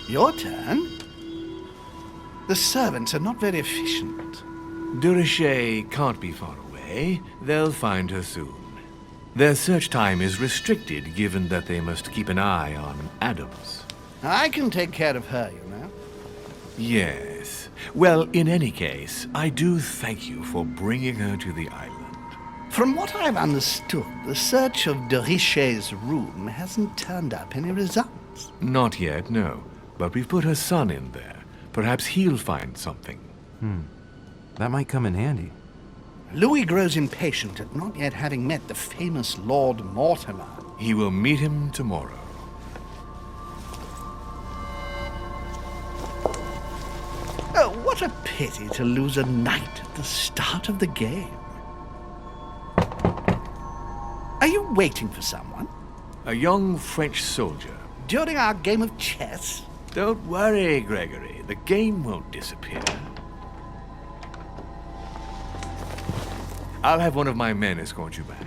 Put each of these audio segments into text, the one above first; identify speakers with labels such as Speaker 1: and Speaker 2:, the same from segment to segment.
Speaker 1: Your turn? The servants are not very efficient.
Speaker 2: De Richet can't be far away. They'll find her soon. Their search time is restricted, given that they must keep an eye on Adams.
Speaker 1: I can take care of her, you know.
Speaker 2: Yes. Well, in any case, I do thank you for bringing her to the island.
Speaker 1: From what I've understood, the search of de Richet's room hasn't turned up any results.
Speaker 2: Not yet, no. But we've put her son in there. Perhaps he'll find something.
Speaker 3: That might come in handy.
Speaker 1: Louis grows impatient at not yet having met the famous Lord Mortimer.
Speaker 2: He will meet him tomorrow.
Speaker 1: Oh, what a pity to lose a knight at the start of the game. Are you waiting for someone?
Speaker 2: A young French soldier.
Speaker 1: During our game of chess?
Speaker 2: Don't worry, Gregory. The game won't disappear. I'll have one of my men escort you back.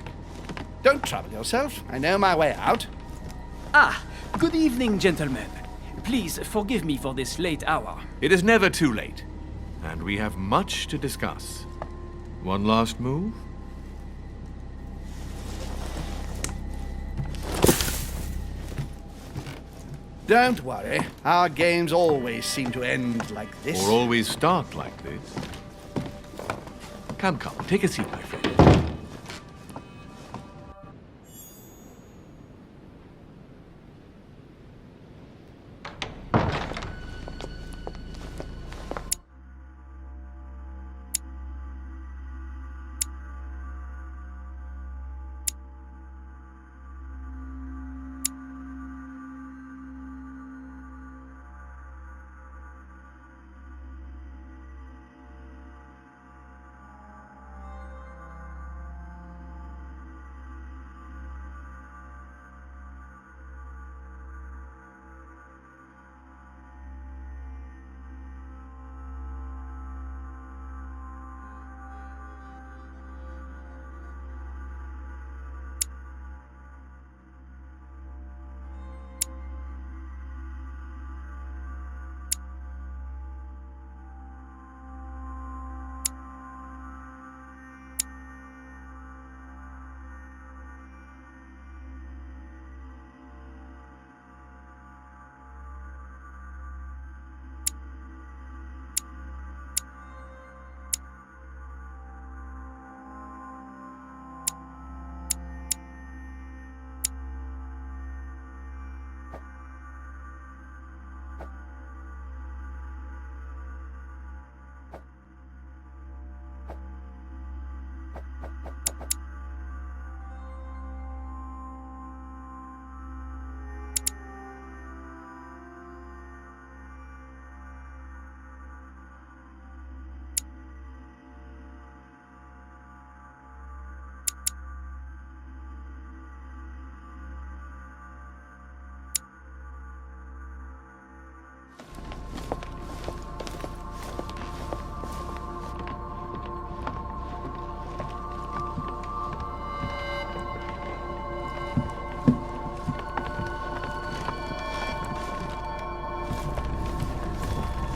Speaker 1: Don't trouble yourself. I know my way out.
Speaker 4: Ah, good evening, gentlemen. Please forgive me for this late hour.
Speaker 2: It is never too late, and we have much to discuss. One last move?
Speaker 1: Don't worry. Our games always seem to end like this.
Speaker 2: Or always start like this. Come, take a seat, my friend.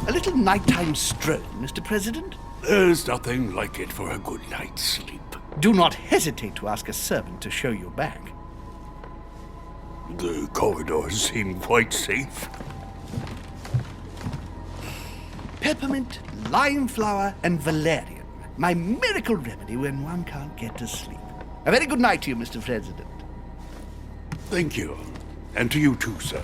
Speaker 1: A little nighttime stroll, Mr. President?
Speaker 5: There's nothing like it for a good night's sleep.
Speaker 1: Do not hesitate to ask a servant to show you back.
Speaker 5: The corridors seem quite safe.
Speaker 1: Peppermint, lime flower, and valerian. My miracle remedy when one can't get to sleep. A very good night to you, Mr. President.
Speaker 5: Thank you. And to you too, sir.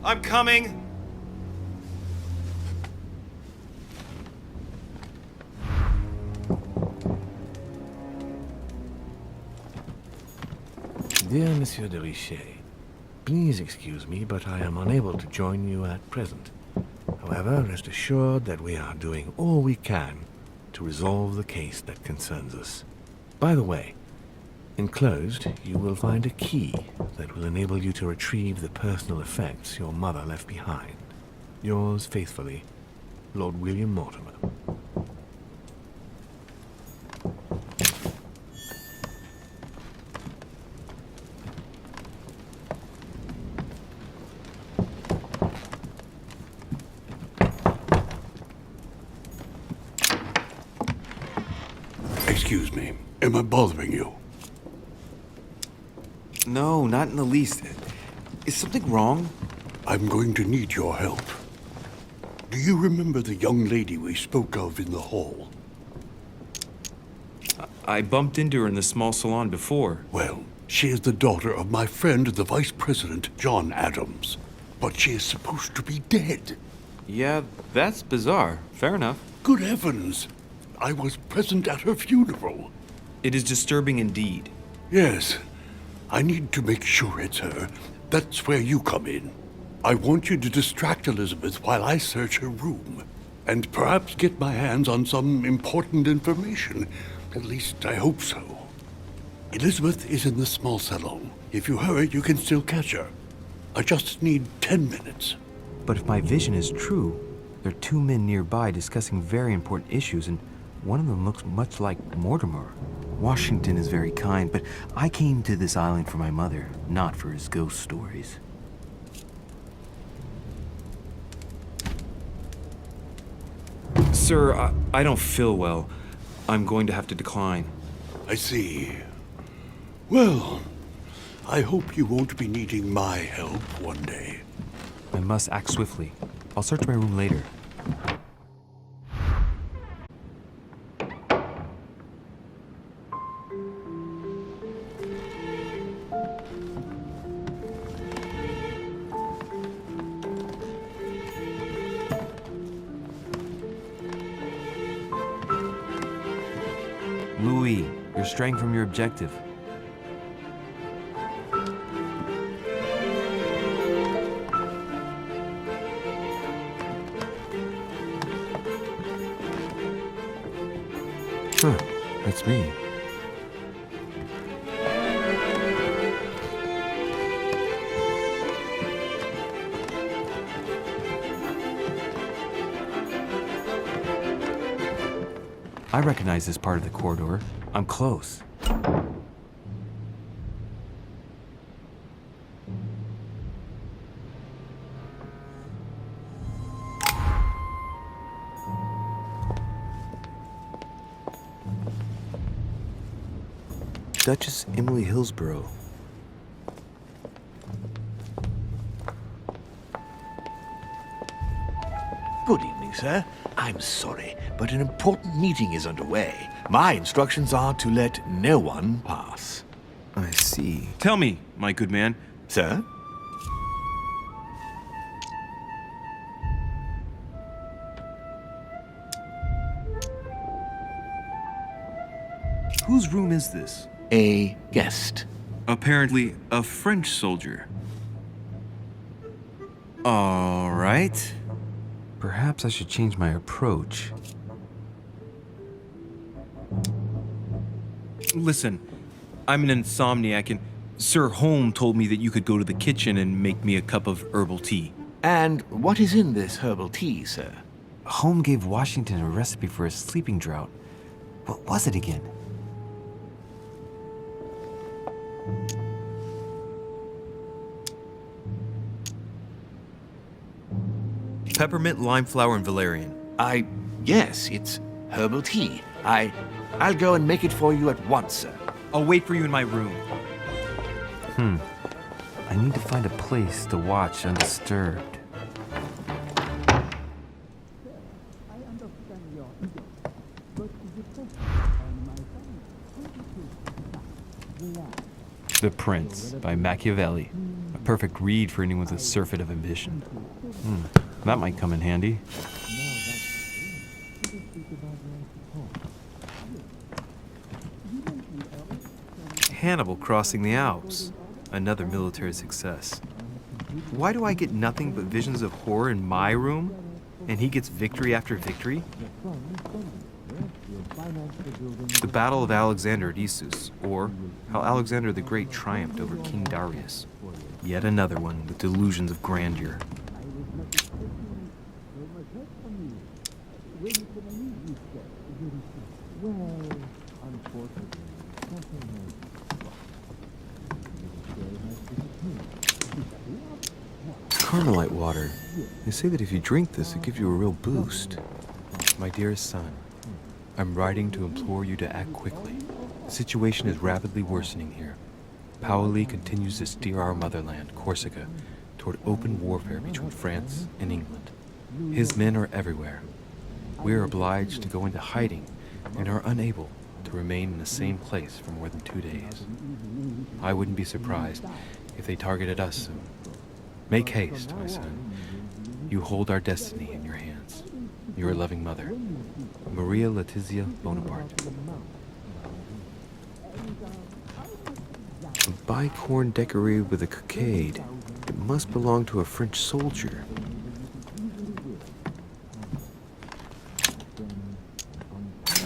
Speaker 6: I'm coming.
Speaker 2: Dear Monsieur de Richet, please excuse me, but I am unable to join you at present. However, rest assured that we are doing all we can to to resolve the case that concerns us. By the way, enclosed, you will find a key that will enable you to retrieve the personal effects your mother left behind. Yours faithfully, Lord William Mortimer.
Speaker 5: Excuse me. Am I bothering you?
Speaker 3: No, not in the least. Is something wrong?
Speaker 5: I'm going to need your help. Do you remember the young lady we spoke of in the hall?
Speaker 6: I bumped into her in the small salon before.
Speaker 5: Well, she is the daughter of my friend, the Vice President, John Adams. But she is supposed to be dead.
Speaker 6: Yeah, that's bizarre. Fair enough.
Speaker 5: Good heavens! I was present at her funeral.
Speaker 6: It is disturbing indeed.
Speaker 5: Yes. I need to make sure it's her. That's where you come in. I want you to distract Elizabeth while I search her room. And perhaps get my hands on some important information. At least, I hope so. Elizabeth is in the small salon. If you hurry, you can still catch her. I just need 10 minutes.
Speaker 3: But if my vision is true, there are two men nearby discussing very important issues, and one of them looks much like Mortimer. Washington is very kind, but I came to this island for my mother, not for his ghost stories.
Speaker 6: Sir, I don't feel well. I'm going to have to decline.
Speaker 5: I see. Well, I hope you won't be needing my help one day.
Speaker 3: I must act swiftly. I'll search my room later. Louis, you're straying from your objective. Huh, that's me. I recognize this part of the corridor. I'm close. Duchess Emily Hillsborough.
Speaker 2: Good evening, sir. I'm sorry, but an important meeting is underway. My instructions are to let no one pass.
Speaker 3: I see.
Speaker 6: Tell me, my good man.
Speaker 2: Sir?
Speaker 6: Whose room is this?
Speaker 2: A guest.
Speaker 6: Apparently a French soldier. All right.
Speaker 3: Perhaps I should change my approach.
Speaker 6: Listen, I'm an insomniac, and Sir Holm told me that you could go to the kitchen and make me a cup of herbal tea.
Speaker 2: And what is in this herbal tea, sir?
Speaker 3: Holmes gave Washington a recipe for a sleeping draught. What was it again?
Speaker 6: Peppermint, lime flower, and valerian.
Speaker 2: Yes, it's herbal tea. I'll go and make it for you at once, sir.
Speaker 6: I'll wait for you in my room.
Speaker 3: I need to find a place to watch undisturbed. The Prince by Machiavelli. A perfect read for anyone with a surfeit of ambition. That might come in handy.
Speaker 6: Hannibal crossing the Alps. Another military success. Why do I get nothing but visions of horror in my room, and he gets victory after victory? The Battle of Alexander at Issus, or how Alexander the Great triumphed over King Darius. Yet another one with delusions of grandeur.
Speaker 3: Carmelite water. They say that if you drink this, it gives you a real boost.
Speaker 7: My dearest son, I'm writing to implore you to act quickly. The situation is rapidly worsening here. Paoli continues to steer our motherland, Corsica, toward open warfare between France and England. His men are everywhere. We are obliged to go into hiding and are unable to remain in the same place for more than 2 days. I wouldn't be surprised if they targeted us soon. Make haste, my son. You hold our destiny in your hands. Your loving mother, Maria Letizia Bonaparte.
Speaker 3: A bicorn decorated with a cockade. It must belong to a French soldier.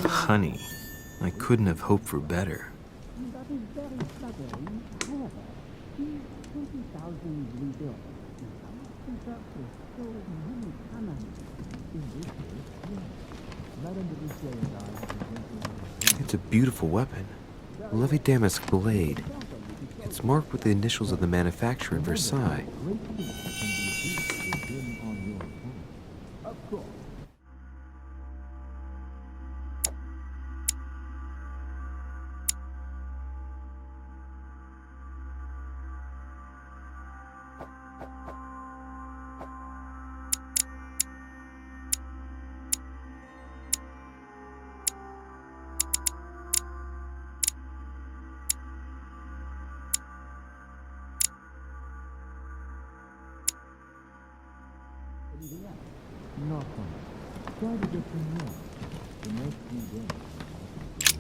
Speaker 3: Honey, I couldn't have hoped for better. It's a beautiful weapon. A Levy Damask blade. It's marked with the initials of the manufacturer in Versailles.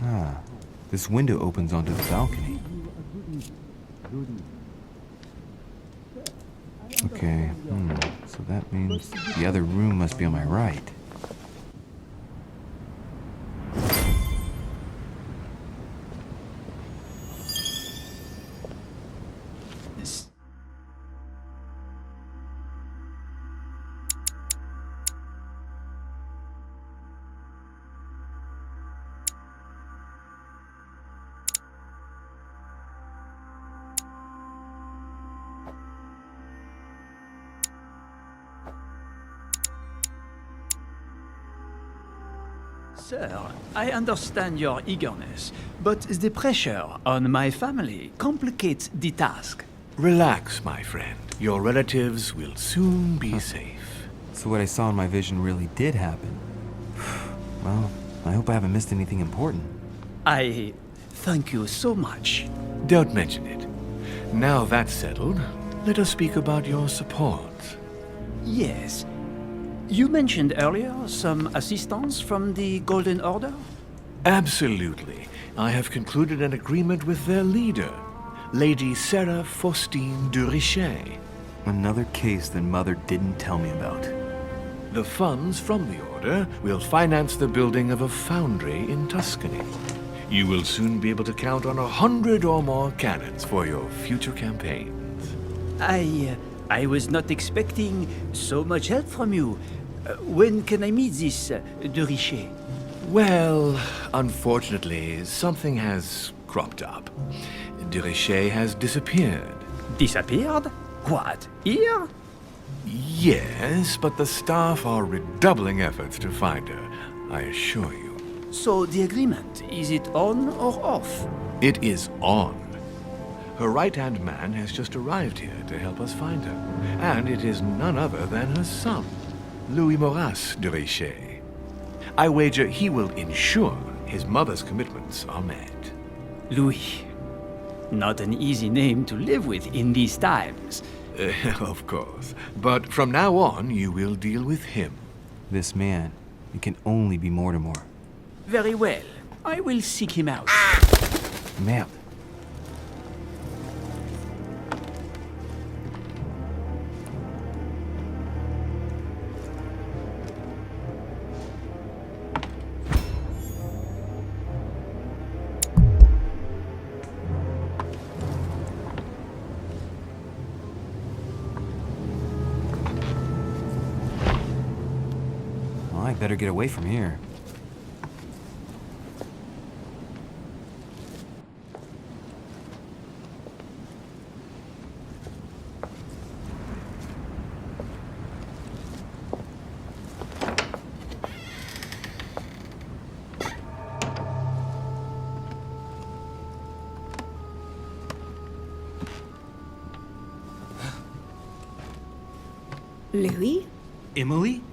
Speaker 3: Ah, this window opens onto the balcony. Okay, so that means the other room must be on my right.
Speaker 4: Sir, I understand your eagerness, but the pressure on my family complicates the task.
Speaker 2: Relax, my friend. Your relatives will soon be safe.
Speaker 3: So what I saw in my vision really did happen. Well, I hope I haven't missed anything important.
Speaker 4: I thank you so much.
Speaker 2: Don't mention it. Now that's settled, let us speak about your support.
Speaker 4: Yes. You mentioned earlier some assistance from the Golden Order?
Speaker 2: Absolutely. I have concluded an agreement with their leader, Lady Sarah Faustine de Richet.
Speaker 3: Another case that Mother didn't tell me about.
Speaker 2: The funds from the order will finance the building of a foundry in Tuscany. You will soon be able to count on 100 or more cannons for your future campaigns.
Speaker 4: I was not expecting so much help from you. When can I meet this de Richet?
Speaker 2: Well, unfortunately, something has cropped up. De Richet has disappeared.
Speaker 4: Disappeared? What, here?
Speaker 2: Yes, but the staff are redoubling efforts to find her, I assure you.
Speaker 4: So the agreement, is it on or off?
Speaker 2: It is on. Her right-hand man has just arrived here to help us find her, and it is none other than her son, Louis Maurice de Richet. I wager he will ensure his mother's commitments are met.
Speaker 4: Louis. Not an easy name to live with in these times.
Speaker 2: Of course. But from now on, you will deal with him.
Speaker 3: This man, it can only be Mortimer.
Speaker 4: Very well. I will seek him out.
Speaker 3: Map. Better get away from here.
Speaker 8: Louis?
Speaker 6: Emily?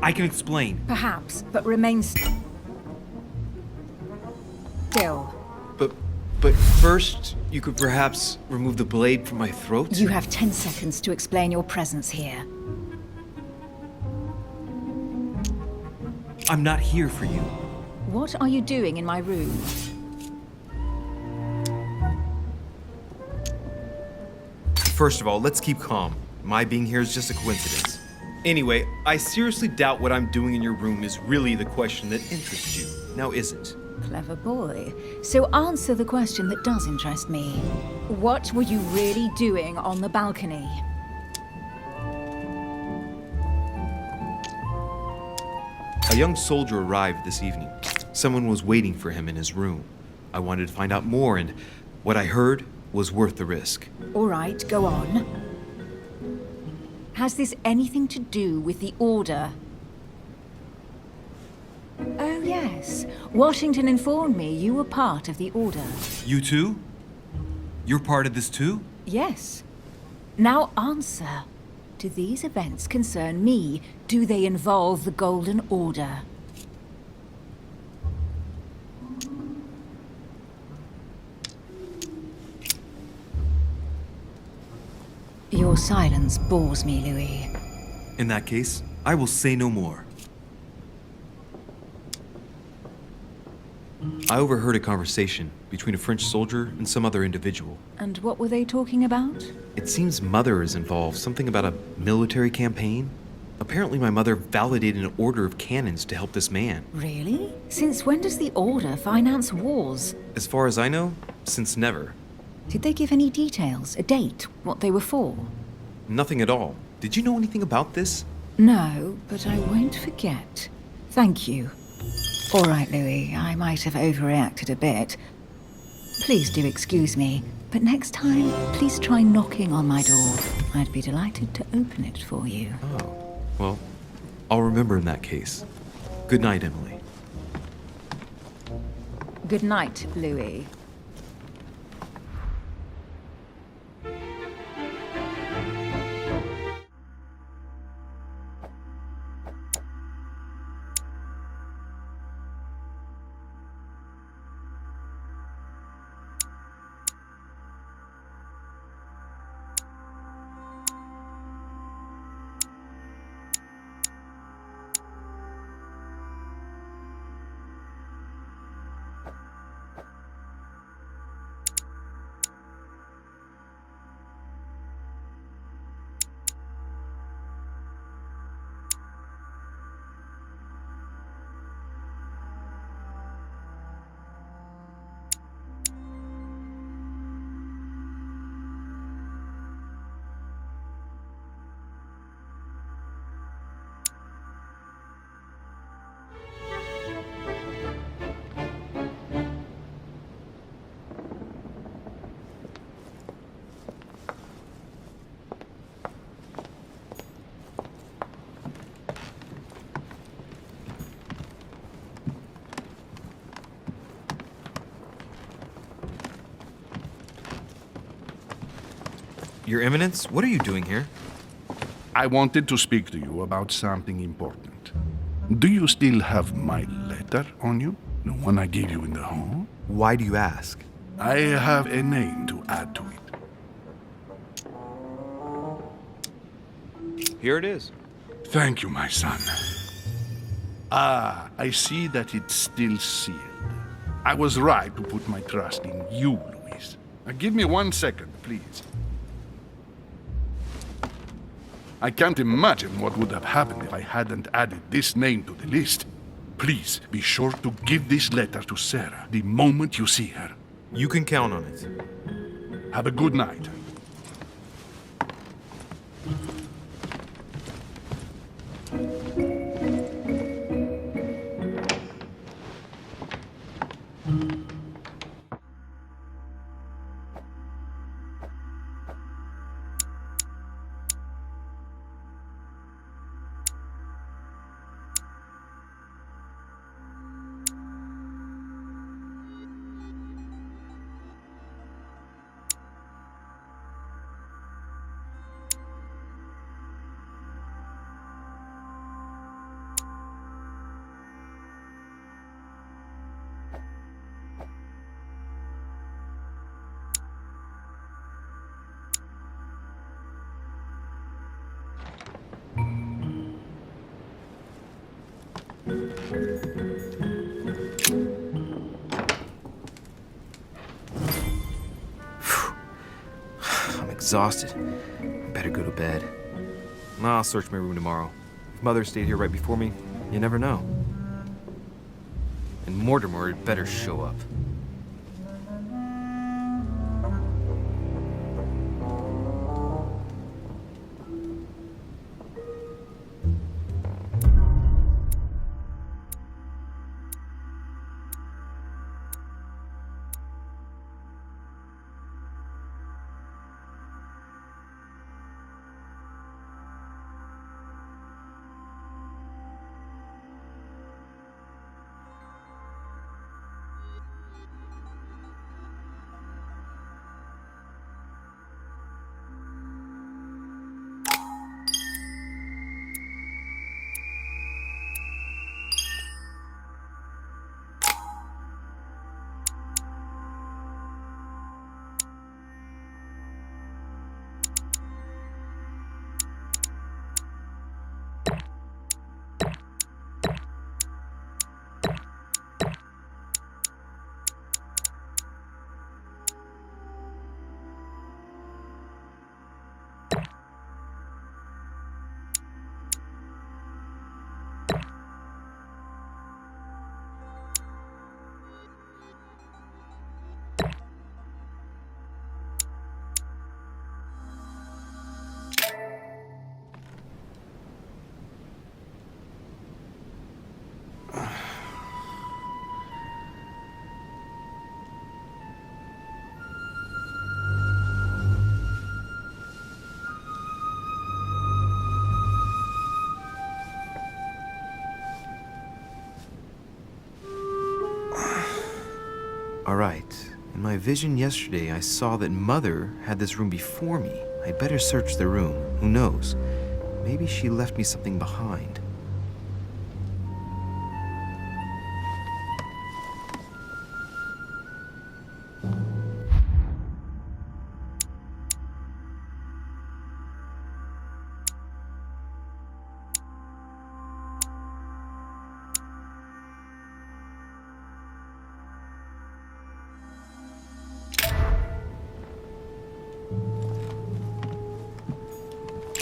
Speaker 6: I can explain.
Speaker 8: Perhaps, but remain still.
Speaker 6: But first, you could perhaps remove the blade from my throat?
Speaker 8: You have 10 seconds to explain your presence here.
Speaker 6: I'm not here for you.
Speaker 8: What are you doing in my room?
Speaker 6: First of all, let's keep calm. My being here is just a coincidence. Anyway, I seriously doubt what I'm doing in your room is really the question that interests you. Now, is it?
Speaker 8: Clever boy. So answer the question that does interest me. What were you really doing on the balcony?
Speaker 6: A young soldier arrived this evening. Someone was waiting for him in his room. I wanted to find out more, and what I heard was worth the risk.
Speaker 8: All right, go on. Has this anything to do with the order? Oh, yes. Washington informed me you were part of the order.
Speaker 6: You too? You're part of this too?
Speaker 8: Yes. Now answer. Do these events concern me? Do they involve the Golden Order? Your silence bores me, Louis.
Speaker 6: In that case, I will say no more. I overheard a conversation between a French soldier and some other individual.
Speaker 8: And what were they talking about?
Speaker 6: It seems Mother is involved, something about a military campaign. Apparently my mother validated an order of cannons to help this man.
Speaker 8: Really? Since when does the Order finance wars?
Speaker 6: As far as I know, since never.
Speaker 8: Did they give any details, a date, what they were for?
Speaker 6: Nothing at all. Did you know anything about this?
Speaker 8: No, but I won't forget. Thank you. All right, Louis, I might have overreacted a bit. Please do excuse me, but next time, please try knocking on my door. I'd be delighted to open it for you.
Speaker 6: Oh, well, I'll remember in that case. Good night, Emily.
Speaker 8: Good night, Louis.
Speaker 6: Your Eminence, what are you doing here?
Speaker 1: I wanted to speak to you about something important. Do you still have my letter on you? The one I gave you in the hall?
Speaker 6: Why do you ask?
Speaker 1: I have a name to add to it.
Speaker 6: Here it is.
Speaker 1: Thank you, my son. Ah, I see that it's still sealed. I was right to put my trust in you, Louis. Now, give me 1 second, please. I can't imagine what would have happened if I hadn't added this name to the list. Please be sure to give this letter to Sarah the moment you see her.
Speaker 6: You can count on it.
Speaker 1: Have a good night.
Speaker 3: I'm exhausted. Better go to bed. I'll search my room tomorrow. If Mother stayed here right before me, you never know. And Mortimer had better show up. All right. In my vision yesterday, I saw that Mother had this room before me. I'd better search the room. Who knows? Maybe she left me something behind.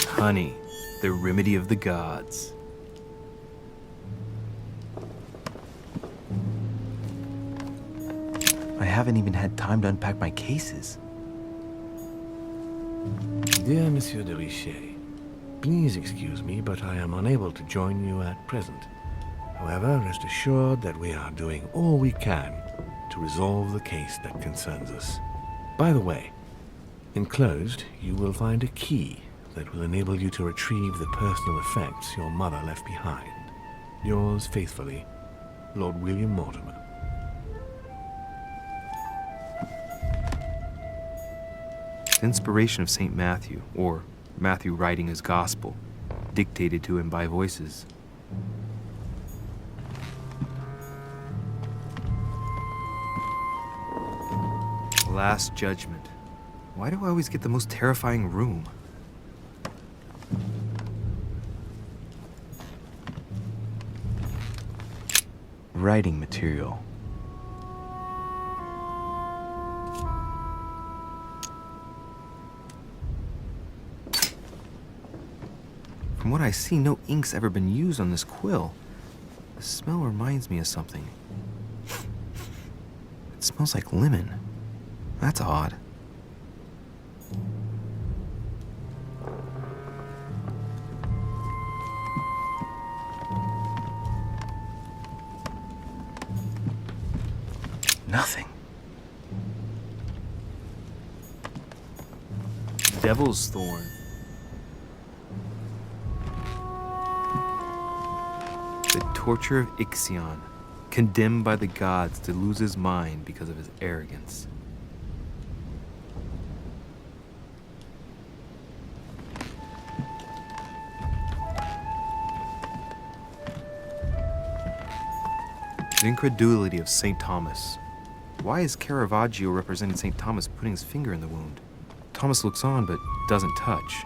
Speaker 3: Honey, the remedy of the gods. I haven't even had time to unpack my cases.
Speaker 2: Dear Monsieur de Richet, please excuse me, but I am unable to join you at present. However, rest assured that we are doing all we can to resolve the case that concerns us. By the way, enclosed, you will find a key that will enable you to retrieve the personal effects your mother left behind. Yours faithfully, Lord William Mortimer.
Speaker 3: Inspiration of St. Matthew, or Matthew writing his gospel, dictated to him by voices. Last Judgment. Why do I always get the most terrifying room? Writing material. From what I see, no ink's ever been used on this quill. The smell reminds me of something. It smells like lemon. That's odd.
Speaker 7: Nothing. Devil's Thorn. The torture of Ixion, condemned by the gods to lose his mind because of his arrogance. The incredulity of St. Thomas. Why is Caravaggio representing St. Thomas putting his finger in the wound? Thomas looks on but doesn't touch.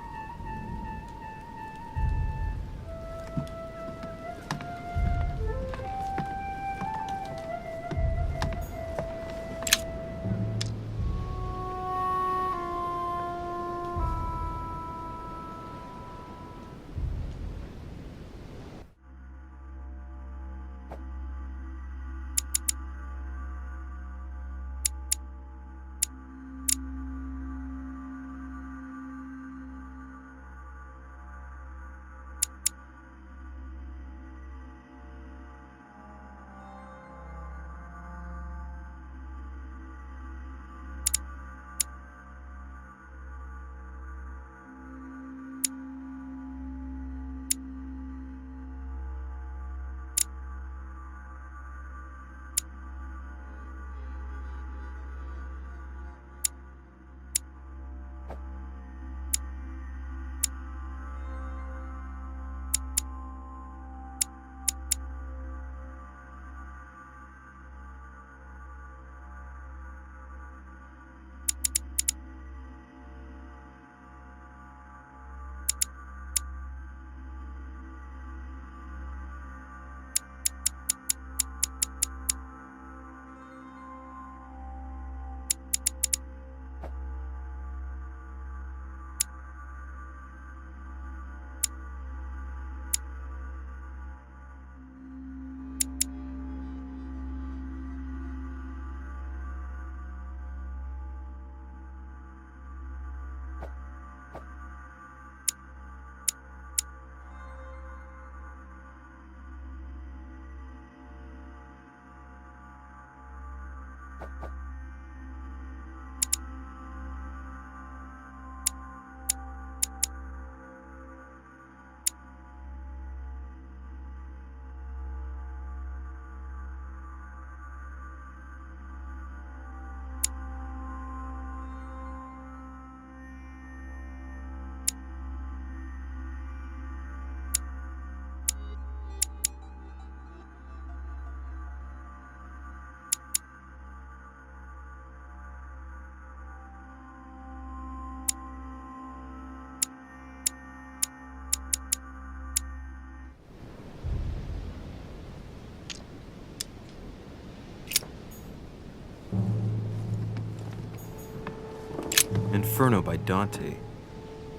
Speaker 7: Inferno by Dante.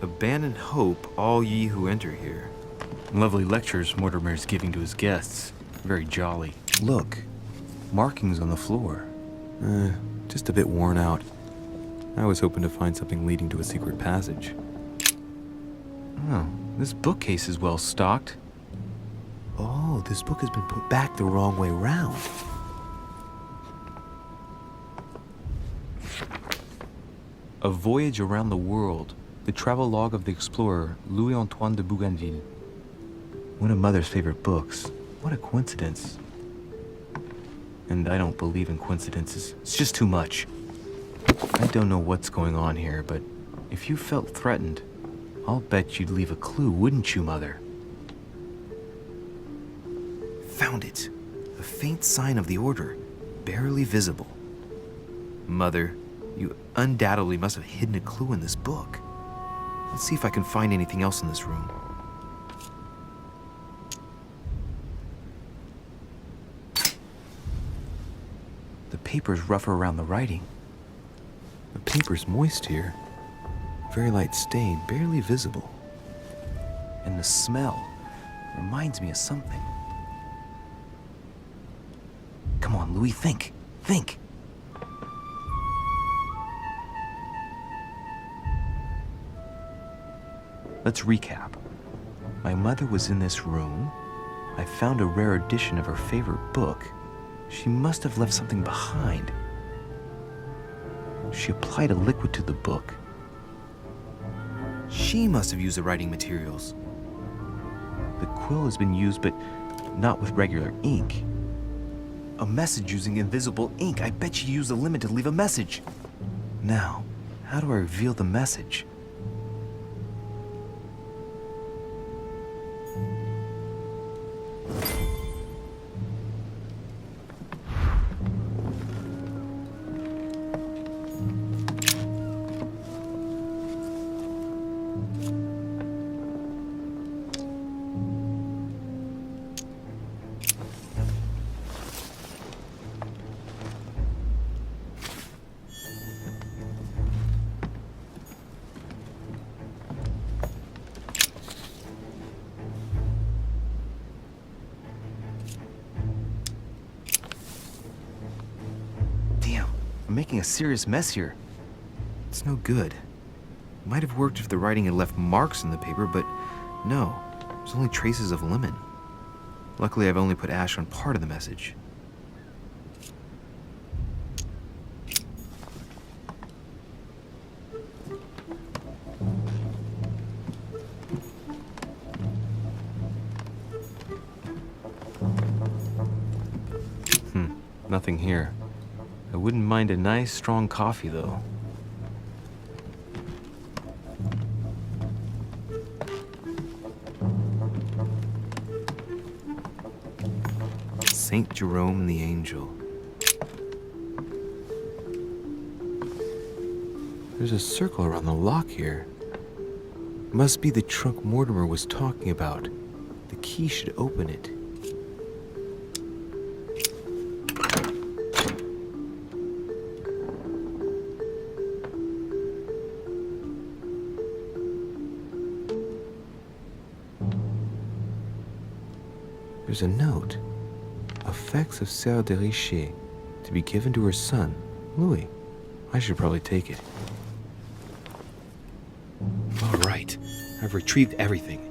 Speaker 7: Abandon hope, all ye who enter here. Lovely lectures Mortimer's giving to his guests. Very jolly.
Speaker 3: Look, markings on the floor. Just a bit worn out. I was hoping to find something leading to a secret passage.
Speaker 7: Oh, this bookcase is well stocked.
Speaker 3: Oh, this book has been put back the wrong way round.
Speaker 7: A Voyage Around the World. The travelogue of the explorer Louis-Antoine de Bougainville.
Speaker 3: One of Mother's favorite books. What a coincidence.
Speaker 7: And I don't believe in coincidences. It's just too much. I don't know what's going on here, but if you felt threatened, I'll bet you'd leave a clue, wouldn't you, Mother?
Speaker 3: Found it. A faint sign of the order, barely visible.
Speaker 7: Mother, you undoubtedly must have hidden a clue in this book. Let's see if I can find anything else in this room.
Speaker 3: The paper's rougher around the writing. The paper's moist here. Very light stain, barely visible. And the smell reminds me of something. Come on, Louis, think. Think. Let's recap. My mother was in this room. I found a rare edition of her favorite book. She must have left something behind. She applied a liquid to the book. She must have used the writing materials. The quill has been used, but not with regular ink. A message using invisible ink. I bet she used the limit to leave a message. Now, how do I reveal the message? I'm making a serious mess here. It's no good. It might have worked if the writing had left marks in the paper, but no, there's only traces of lemon. Luckily, I've only put ash on part of the message. Nothing here. I wouldn't mind a nice, strong coffee, though. Saint Jerome and the Angel. There's a circle around the lock here. Must be the trunk Mortimer was talking about. The key should open it. There's a note. Effects of Sœur de Richer, to be given to her son, Louis. I should probably take it.
Speaker 7: All right. I've retrieved everything.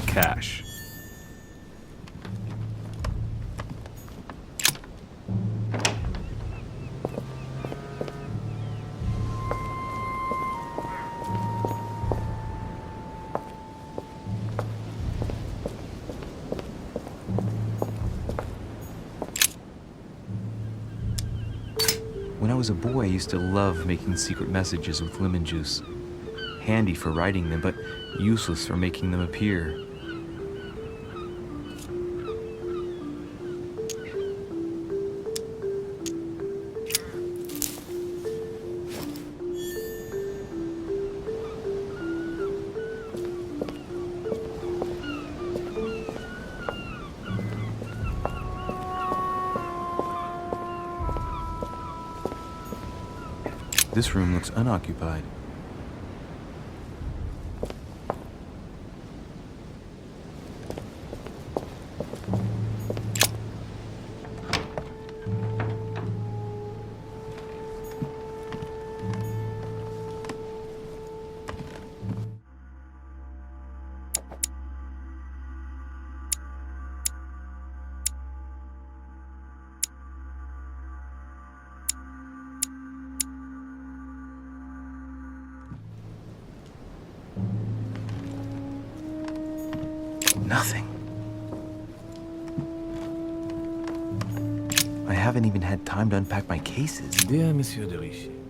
Speaker 3: Cash. When I was a boy, I used to love making secret messages with lemon juice. Handy for writing them, but useless for making them appear. This room looks unoccupied. nothing. I haven't even had time to unpack my cases.
Speaker 2: Dear Monsieur de Richet,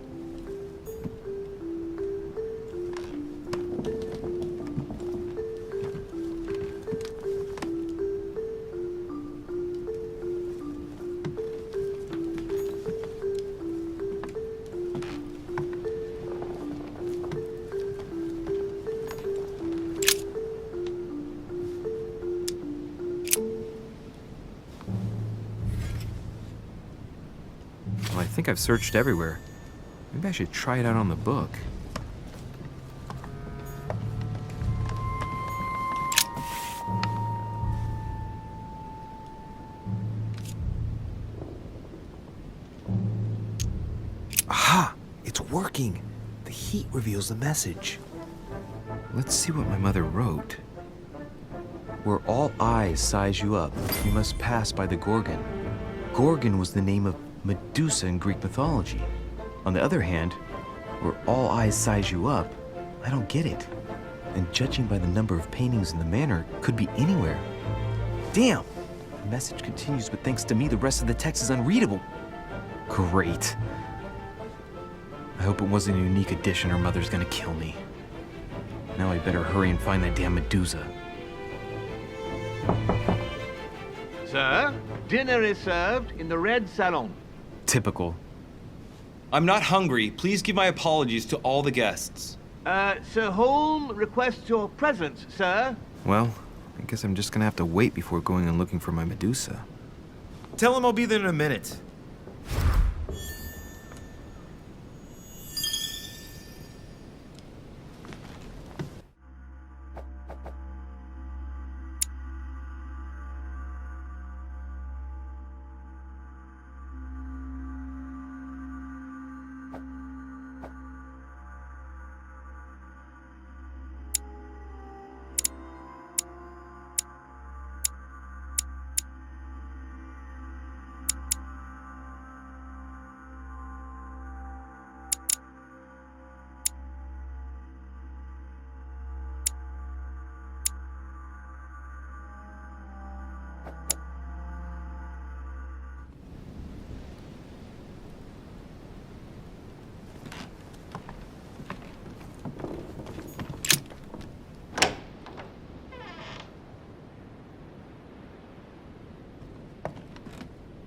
Speaker 3: Well, I think I've searched everywhere. Maybe I should try it out on the book. Aha! It's working! The heat reveals the message. Let's see what my mother wrote. Where all eyes size you up, you must pass by the Gorgon. Gorgon was the name of Medusa in Greek mythology. On the other hand, where all eyes size you up, I don't get it. And judging by the number of paintings in the manor, it could be anywhere. Damn! The message continues, but thanks to me, the rest of the text is unreadable. Great. I hope it wasn't a unique edition or Mother's gonna kill me. Now I better hurry and find that damn Medusa.
Speaker 9: Sir, dinner is served in the red salon.
Speaker 3: Typical.
Speaker 6: I'm not hungry. Please give my apologies to all the guests.
Speaker 9: Sir Holm requests your presence, sir.
Speaker 3: Well, I guess I'm just gonna have to wait before going and looking for my Medusa.
Speaker 6: Tell him I'll be there in a minute.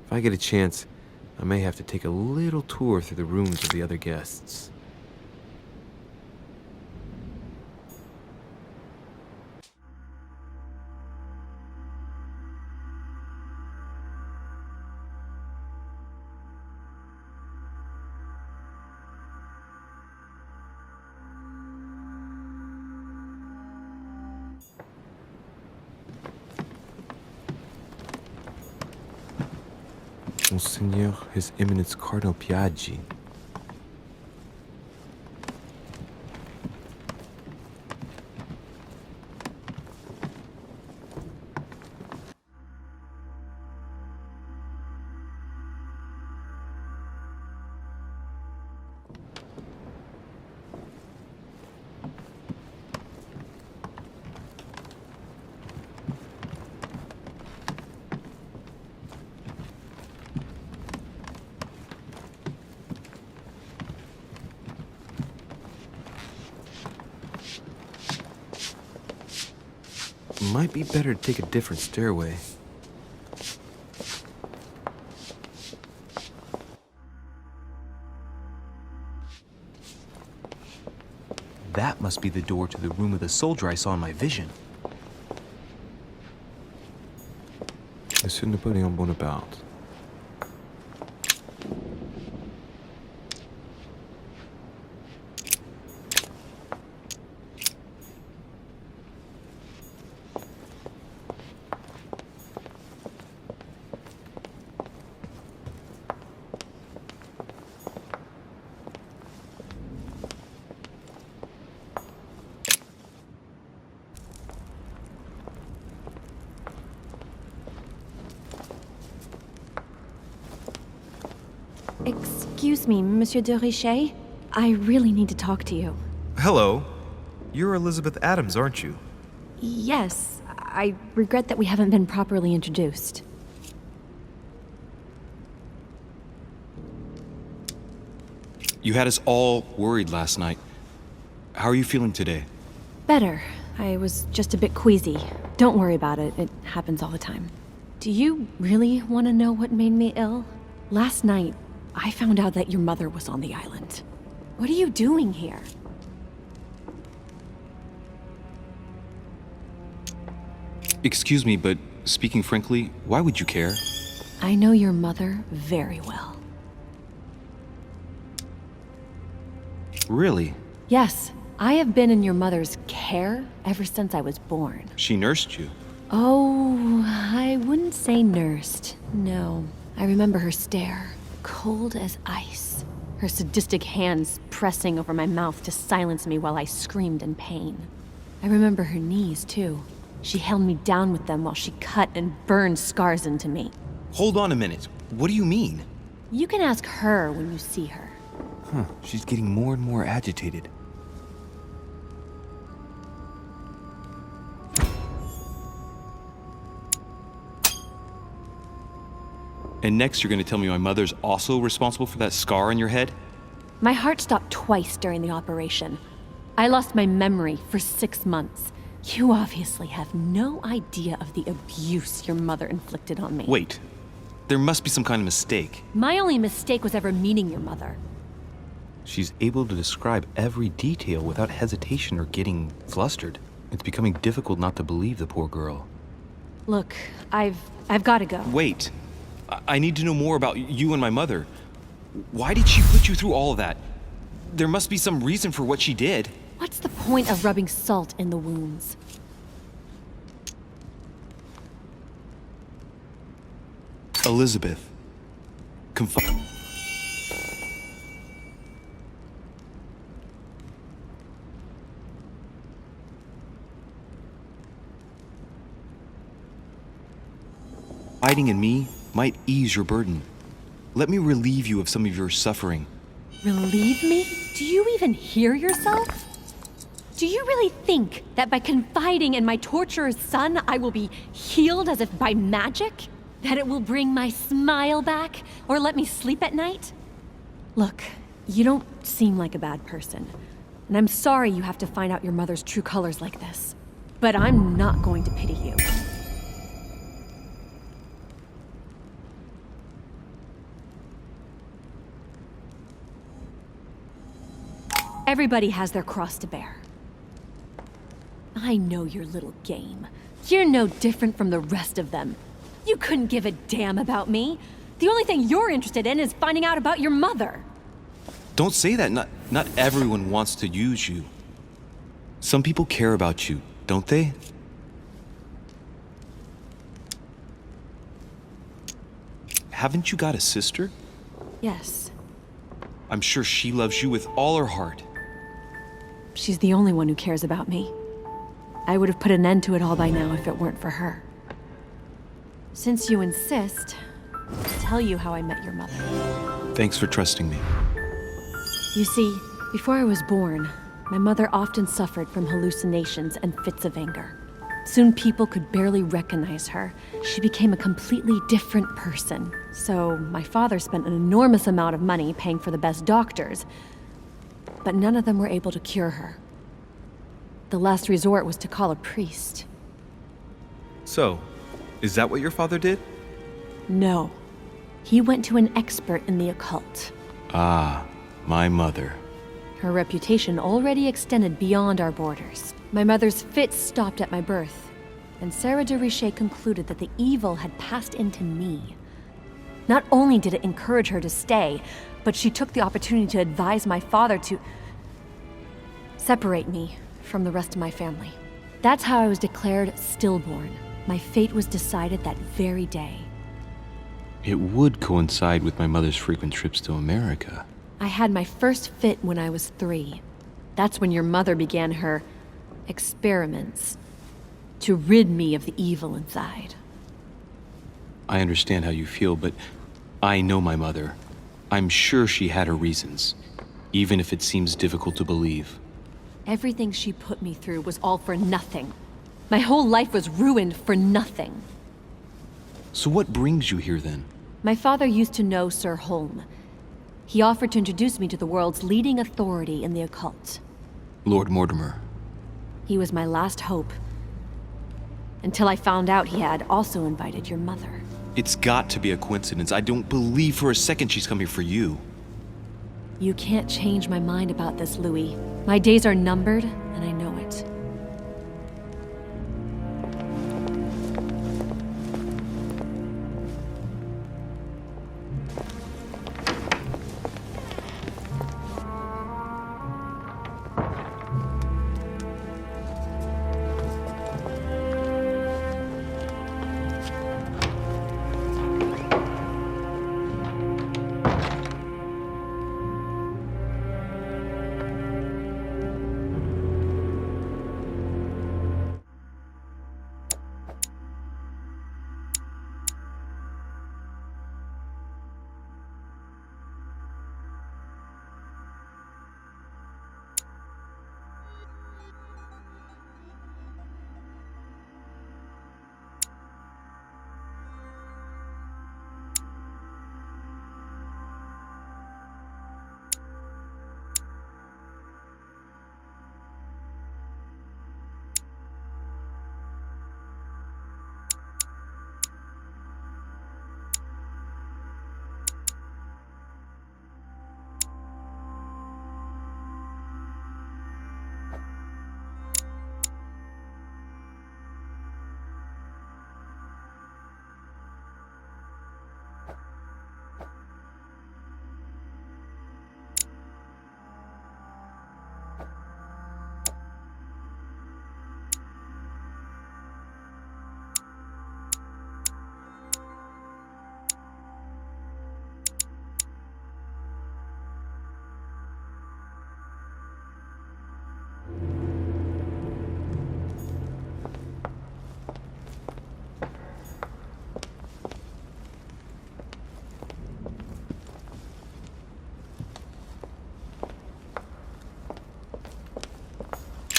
Speaker 3: If I get a chance, I may have to take a little tour through the rooms of the other guests. Monseigneur, His Eminence Cardinal Piaggi. Might be better to take a different stairway. That must be the door to the room of the soldier I saw in my vision. Monsieur Napoleon Bonaparte.
Speaker 10: Excuse me, Monsieur de Richet. I really need to talk to you.
Speaker 6: Hello. You're Elizabeth Adams, aren't you?
Speaker 10: Yes, I regret that we haven't been properly introduced.
Speaker 7: You had us all worried last night. How are you feeling today?
Speaker 10: Better. I was just a bit queasy. Don't worry about it. It happens all the time. Do you really want to know what made me ill? Last night, I found out that your mother was on the island. What are you doing here?
Speaker 7: Excuse me, but speaking frankly, why would you care?
Speaker 10: I know your mother very well.
Speaker 7: Really?
Speaker 10: Yes, I have been in your mother's care ever since I was born.
Speaker 7: She nursed you.
Speaker 10: Oh, I wouldn't say nursed. No. I remember her stare, cold as ice. Her sadistic hands pressing over my mouth to silence me while I screamed in pain. I remember her knees, too. She held me down with them while she cut and burned scars into me.
Speaker 7: Hold on a minute. What do you mean?
Speaker 10: You can ask her when you see her.
Speaker 3: Huh, she's getting more and more agitated.
Speaker 7: And next you're gonna tell me my mother's also responsible for that scar on your head?
Speaker 10: My heart stopped twice during the operation. I lost my memory for 6 months. You obviously have no idea of the abuse your mother inflicted on me.
Speaker 7: Wait. There must be some kind of mistake.
Speaker 10: My only mistake was ever meeting your mother.
Speaker 7: She's able to describe every detail without hesitation or getting flustered. It's becoming difficult not to believe the poor girl.
Speaker 10: Look, I've got to go.
Speaker 7: Wait. I need to know more about you and my mother. Why did she put you through all of that? There must be some reason for what she did.
Speaker 10: What's the point of rubbing salt in the wounds?
Speaker 7: Elizabeth. Confiding in me might ease your burden. Let me relieve you of some of your suffering.
Speaker 10: Relieve me? Do you even hear yourself? Do you really think that by confiding in my torturer's son, I will be healed as if by magic? That it will bring my smile back or let me sleep at night? Look, you don't seem like a bad person, and I'm sorry you have to find out your mother's true colors like this. But I'm not going to pity you. Everybody has their cross to bear. I know your little game. You're no different from the rest of them. You couldn't give a damn about me. The only thing you're interested in is finding out about your mother.
Speaker 7: Don't say that. Not everyone wants to use you. Some people care about you, don't they? Haven't you got a sister?
Speaker 10: Yes.
Speaker 7: I'm sure she loves you with all her heart.
Speaker 10: She's the only one who cares about me. I would have put an end to it all by now if it weren't for her. Since you insist, I'll tell you how I met your mother.
Speaker 7: Thanks for trusting me.
Speaker 10: You see, before I was born, my mother often suffered from hallucinations and fits of anger. Soon people could barely recognize her. She became a completely different person. So my father spent an enormous amount of money paying for the best doctors, but none of them were able to cure her. The last resort was to call a priest.
Speaker 7: So, is that what your father did?
Speaker 10: No. He went to an expert in the occult.
Speaker 7: Ah, my mother.
Speaker 10: Her reputation already extended beyond our borders. My mother's fits stopped at my birth, and Sarah de Richet concluded that the evil had passed into me. Not only did it encourage her to stay, but she took the opportunity to advise my father to separate me from the rest of my family. That's how I was declared stillborn. My fate was decided that very day.
Speaker 7: It would coincide with my mother's frequent trips to America.
Speaker 10: I had my first fit when I was 3. That's when your mother began her experiments to rid me of the evil inside.
Speaker 7: I understand how you feel, but I know my mother. I'm sure she had her reasons, even if it seems difficult to believe.
Speaker 10: Everything she put me through was all for nothing. My whole life was ruined for nothing.
Speaker 7: So what brings you here then?
Speaker 10: My father used to know Sir Holm. He offered to introduce me to the world's leading authority in the occult.
Speaker 7: Lord Mortimer.
Speaker 10: He was my last hope. Until I found out he had also invited your mother.
Speaker 7: It's got to be a coincidence. I don't believe for a second she's coming for you.
Speaker 10: You can't change my mind about this, Louis. My days are numbered, and I know it.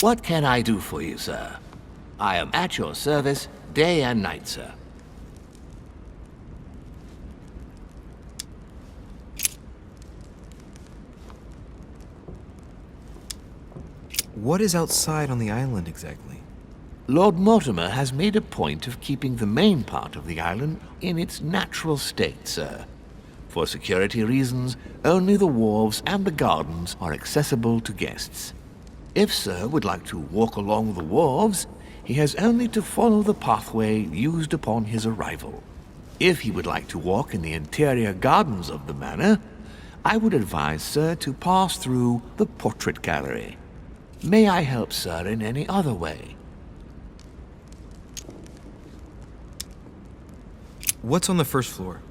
Speaker 11: What can I do for you, sir? I am at your service day and night, sir.
Speaker 3: What is outside on the island exactly?
Speaker 11: Lord Mortimer has made a point of keeping the main part of the island in its natural state, sir. For security reasons, only the wharves and the gardens are accessible to guests. If Sir would like to walk along the wharves, he has only to follow the pathway used upon his arrival. If he would like to walk in the interior gardens of the manor, I would advise Sir to pass through the portrait gallery. May I help Sir in any other way?
Speaker 3: What's on the first floor?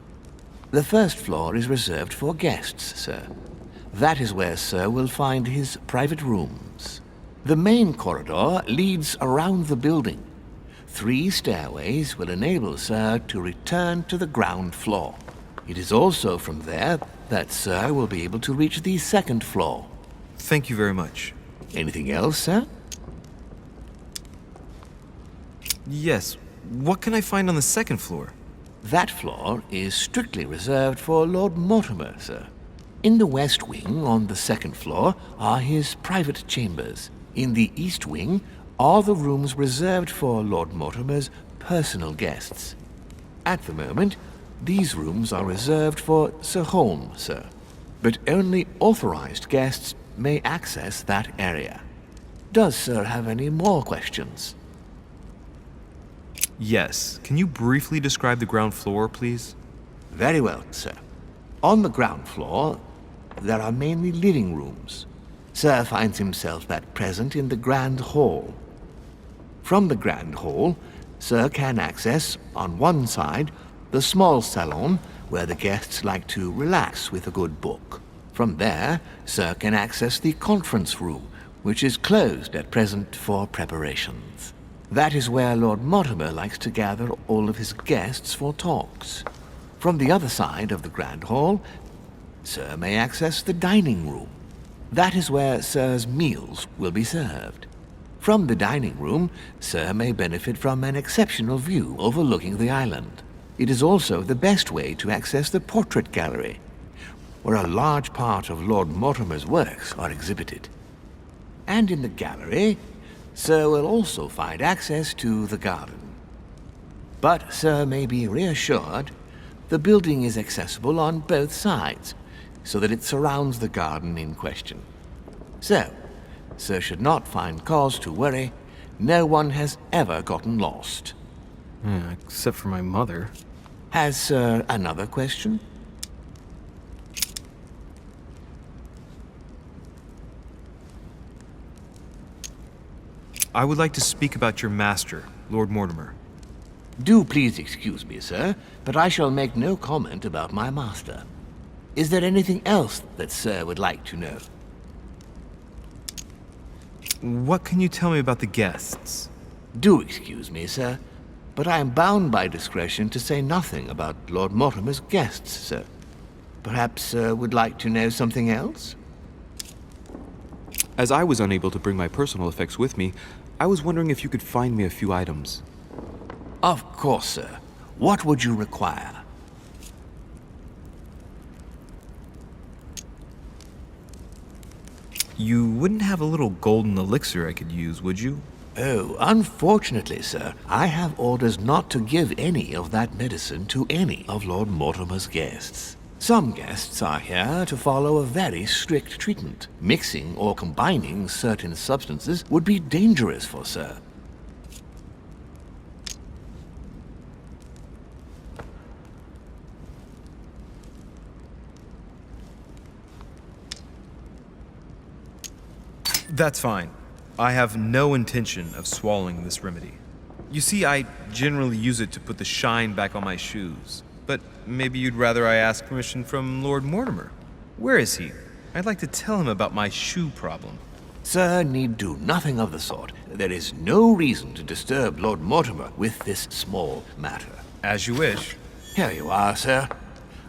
Speaker 11: The first floor is reserved for guests, sir. That is where Sir will find his private rooms. The main corridor leads around the building. 3 stairways will enable Sir to return to the ground floor. It is also from there that Sir will be able to reach the second floor.
Speaker 3: Thank you very much.
Speaker 11: Anything else, sir?
Speaker 3: Yes. What can I find on the second floor?
Speaker 11: That floor is strictly reserved for Lord Mortimer, sir. In the west wing, on the second floor, are his private chambers. In the east wing are the rooms reserved for Lord Mortimer's personal guests. At the moment, these rooms are reserved for Sir Holm, sir. But only authorized guests may access that area. Does Sir have any more questions?
Speaker 3: Yes. Can you briefly describe the ground floor, please?
Speaker 11: Very well, sir. On the ground floor, there are mainly living rooms. Sir finds himself at present in the Grand Hall. From the Grand Hall, Sir can access, on one side, the small salon where the guests like to relax with a good book. From there, Sir can access the conference room, which is closed at present for preparations. That is where Lord Mortimer likes to gather all of his guests for talks. From the other side of the Grand Hall, Sir may access the dining room. That is where Sir's meals will be served. From the dining room, Sir may benefit from an exceptional view overlooking the island. It is also the best way to access the portrait gallery, where a large part of Lord Mortimer's works are exhibited. And in the gallery, Sir will also find access to the garden. But Sir may be reassured the building is accessible on both sides, so that it surrounds the garden in question. So, Sir should not find cause to worry. No one has ever gotten lost.
Speaker 7: Except for my mother.
Speaker 11: Has Sir another question?
Speaker 6: I would like to speak about your master, Lord Mortimer.
Speaker 11: Do please excuse me, sir, but I shall make no comment about my master. Is there anything else that Sir would like to know?
Speaker 6: What can you tell me about the guests?
Speaker 11: Do excuse me, sir, but I am bound by discretion to say nothing about Lord Mortimer's guests, sir. Perhaps Sir would like to know something else?
Speaker 7: As I was unable to bring my personal effects with me, I was wondering if you could find me a few items.
Speaker 11: Of course, sir. What would you require?
Speaker 6: You wouldn't have a little golden elixir I could use, would you?
Speaker 11: Oh, unfortunately, sir, I have orders not to give any of that medicine to any of Lord Mortimer's guests. Some guests are here to follow a very strict treatment. Mixing or combining certain substances would be dangerous for Sir.
Speaker 6: That's fine. I have no intention of swallowing this remedy. You see, I generally use it to put the shine back on my shoes. But maybe you'd rather I ask permission from Lord Mortimer. Where is he? I'd like to tell him about my shoe problem.
Speaker 11: Sir need do nothing of the sort. There is no reason to disturb Lord Mortimer with this small matter.
Speaker 6: As you wish.
Speaker 11: Here you are, sir.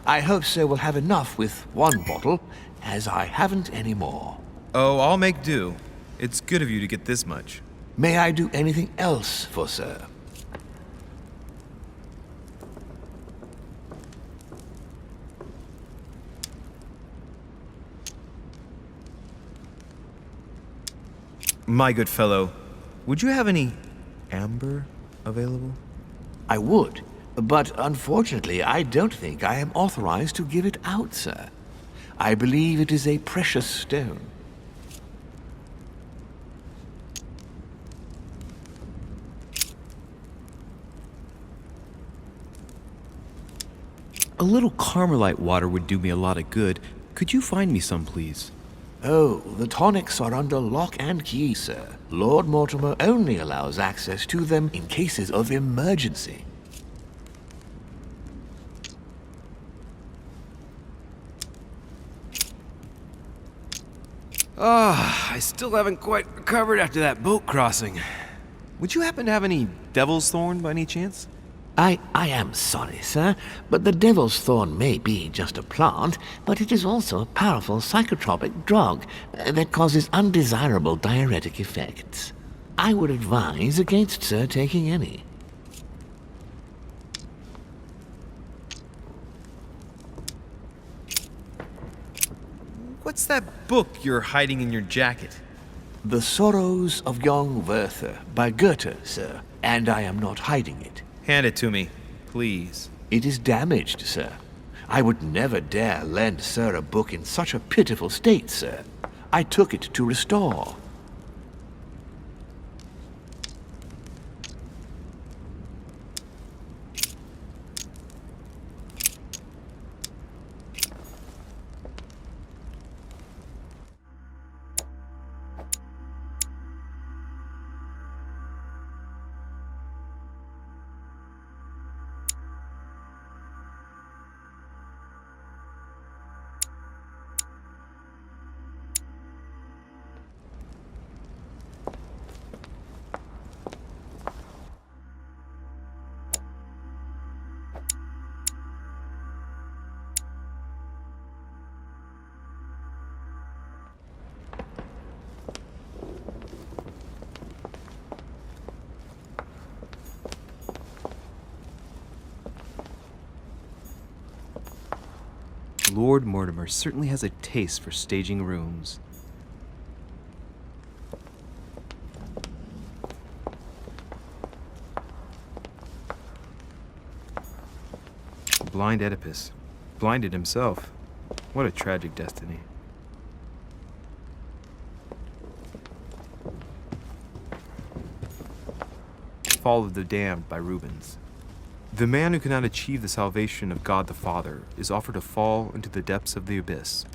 Speaker 11: I hope Sir will have enough with one bottle, as I haven't any more.
Speaker 6: Oh, I'll make do. It's good of you to get this much.
Speaker 11: May I do anything else for Sir?
Speaker 6: My good fellow, would you have any amber available?
Speaker 11: I would, but unfortunately I don't think I am authorized to give it out, sir. I believe it is a precious stone.
Speaker 7: A little Carmelite water would do me a lot of good. Could you find me some, please?
Speaker 11: Oh, the tonics are under lock and key, sir. Lord Mortimer only allows access to them in cases of emergency.
Speaker 7: I still haven't quite recovered after that boat crossing. Would you happen to have any devil's thorn by any chance?
Speaker 11: I am sorry, sir, but the devil's thorn may be just a plant, but it is also a powerful psychotropic drug that causes undesirable diuretic effects. I would advise against Sir taking any.
Speaker 6: What's that book you're hiding in your jacket?
Speaker 11: The Sorrows of Young Werther by Goethe, sir, and I am not hiding it.
Speaker 6: Hand it to me, please.
Speaker 11: It is damaged, sir. I would never dare lend Sir a book in such a pitiful state, sir. I took it to restore.
Speaker 7: Lord Mortimer certainly has a taste for staging rooms. Blind Oedipus. Blinded himself. What a tragic destiny. Fall of the Damned by Rubens. The man who cannot achieve the salvation of God the Father is offered a fall into the depths of the abyss,